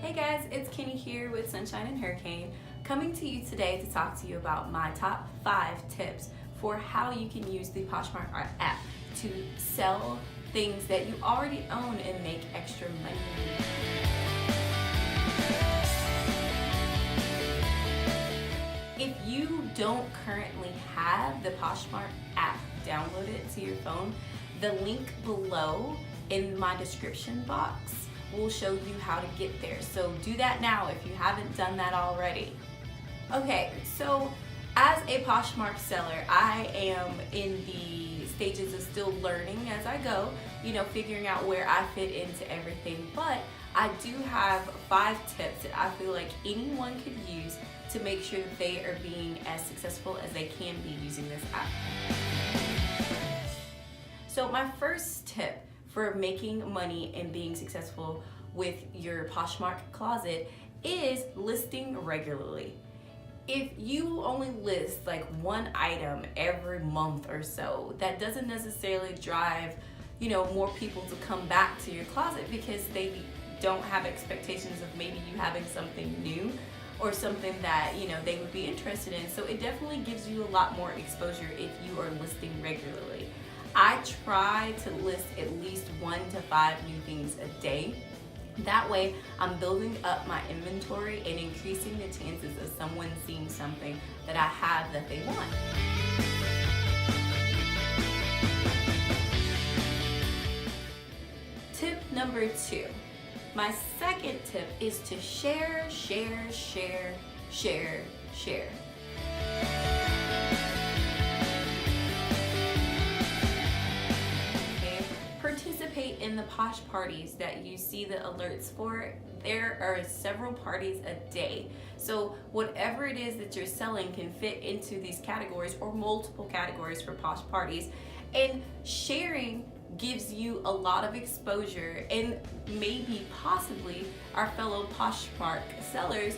Hey guys, it's Kenny here with Sunshine and Hurricane, coming to you today to talk to you about my top 5 tips for how you can use the Poshmark app to sell things that you already own and make extra money. If you don't currently have the Poshmark app downloaded to your phone, the link below in my description box will show you how to get there. So do that now if you haven't done that already. Okay, so as a Poshmark seller, I am in the stages of still learning as I go, figuring out where I fit into everything. But I do have 5 tips that I feel like anyone could use to make sure that they are being as successful as they can be using this app. So my first tip for making money and being successful with your Poshmark closet is listing regularly. If you only list like one item every month or so, that doesn't necessarily drive, more people to come back to your closet because they don't have expectations of maybe you having something new or something that, they would be interested in. So it definitely gives you a lot more exposure if you are listing regularly. I try to list at least 1 to 5 new things a day. That way, I'm building up my inventory and increasing the chances of someone seeing something that I have that they want. Tip number 2. My second tip is to share. Participate in the Posh parties that you see the alerts for. There are several parties a day. So whatever it is that you're selling can fit into these categories or multiple categories for Posh parties. And sharing gives you a lot of exposure, and maybe possibly our fellow Poshmark sellers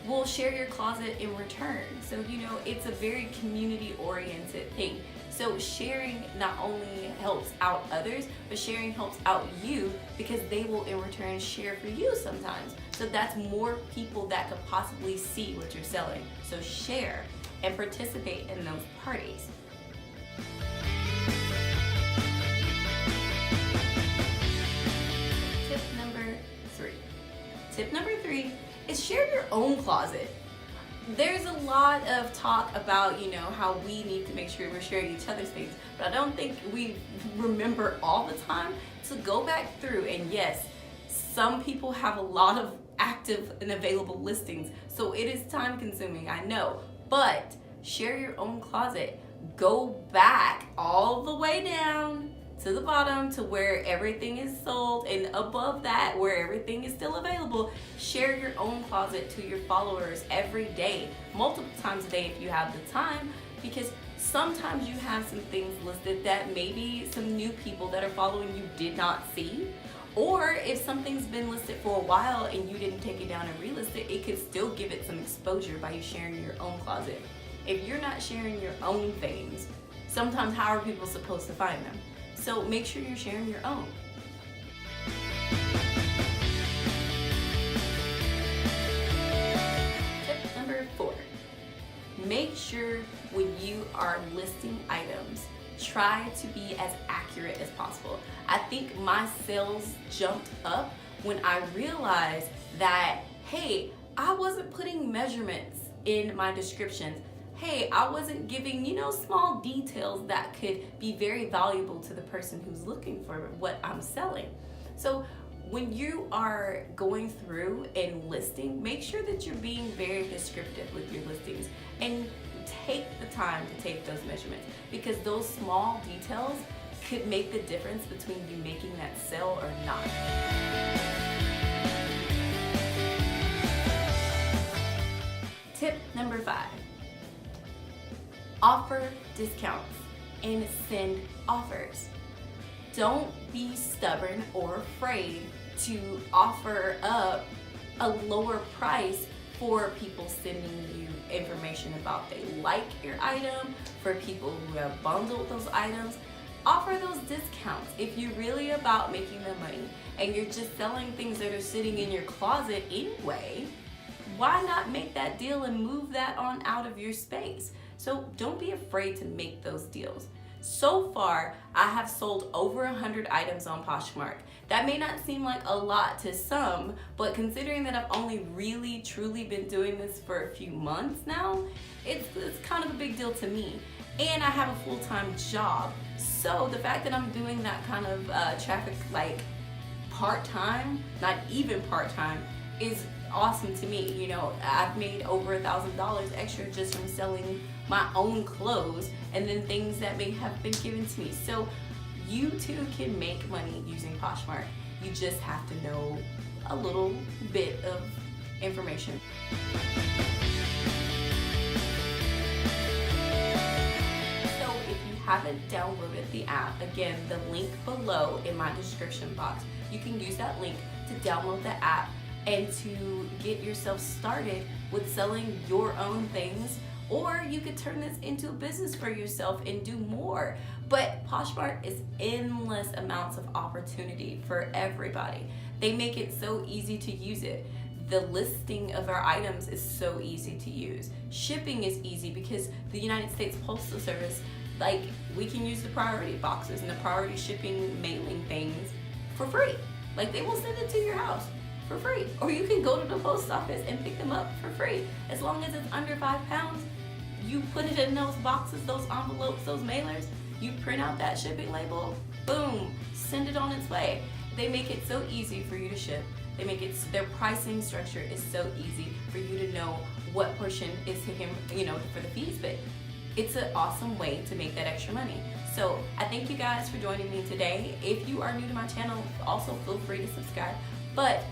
will share your closet in return. So it's a very community oriented thing. So sharing not only helps out others, but sharing helps out you because they will in return share for you sometimes. So that's more people that could possibly see what you're selling. So share and participate in those parties. Tip number 3 is share your own closet. There's a lot of talk about, how we need to make sure we're sharing each other's things, but I don't think we remember all the time to go back through. And yes, some people have a lot of active and available listings, so it is time consuming, I know, but share your own closet. Go back all the way down to the bottom to where everything is sold, and above that where everything is still available. Share your own closet to your followers every day, multiple times a day if you have the time, because sometimes you have some things listed that maybe some new people that are following you did not see, or if something's been listed for a while and you didn't take it down and relist it, it could still give it some exposure by you sharing your own closet. If you're not sharing your own things, sometimes how are people supposed to find them? So make sure you're sharing your own. Tip number 4. Make sure when you are listing items, try to be as accurate as possible. I think my sales jumped up when I realized that, hey, I wasn't putting measurements in my descriptions. Hey, I wasn't giving, small details that could be very valuable to the person who's looking for what I'm selling. So when you are going through and listing, make sure that you're being very descriptive with your listings and take the time to take those measurements, because those small details could make the difference between you making that sale or not. Tip number 5. Offer discounts and send offers. Don't be stubborn or afraid to offer up a lower price for people sending you information about they like your item, for people who have bundled those items. offer those discounts. If you're really about making the money and you're just selling things that are sitting in your closet anyway, why not make that deal and move that on out of your space? So don't be afraid to make those deals. So far, I have sold over 100 items on Poshmark. That may not seem like a lot to some, but considering that I've only really truly been doing this for a few months now, it's kind of a big deal to me. And I have a full-time job. So the fact that I'm doing that kind of traffic like part-time, not even part-time, is awesome to me. You know, I've made over $1,000 extra just from selling my own clothes and then things that may have been given to me. So you too can make money using Poshmark. You just have to know a little bit of information. So if you haven't downloaded the app, again, the link below in my description box, you can use that link to download the app and to get yourself started with selling your own things, or you could turn this into a business for yourself and do more. But Poshmark is endless amounts of opportunity for everybody. They make it so easy to use it. The listing of our items is so easy to use. Shipping is easy because the United States Postal Service, like, we can use the priority boxes and the priority shipping mailing things for free. Like, they will send it to your house for free. Or you can go to the post office and pick them up for free. As long as it's under 5 pounds, you put it in those boxes, those envelopes, those mailers, you print out that shipping label, boom, send it on its way. They make it so easy for you to ship. They make it, their pricing structure is so easy for you to know what portion is to him, you know, for the fees, but it's an awesome way to make that extra money. So I thank you guys for joining me today. If you are new to my channel, also feel free to subscribe. But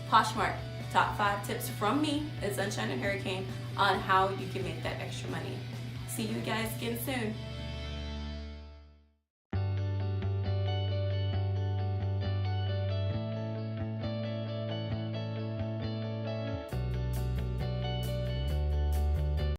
Poshmark, top 5 tips from me at Sunshine and Hurricane on how you can make that extra money. See you guys again soon.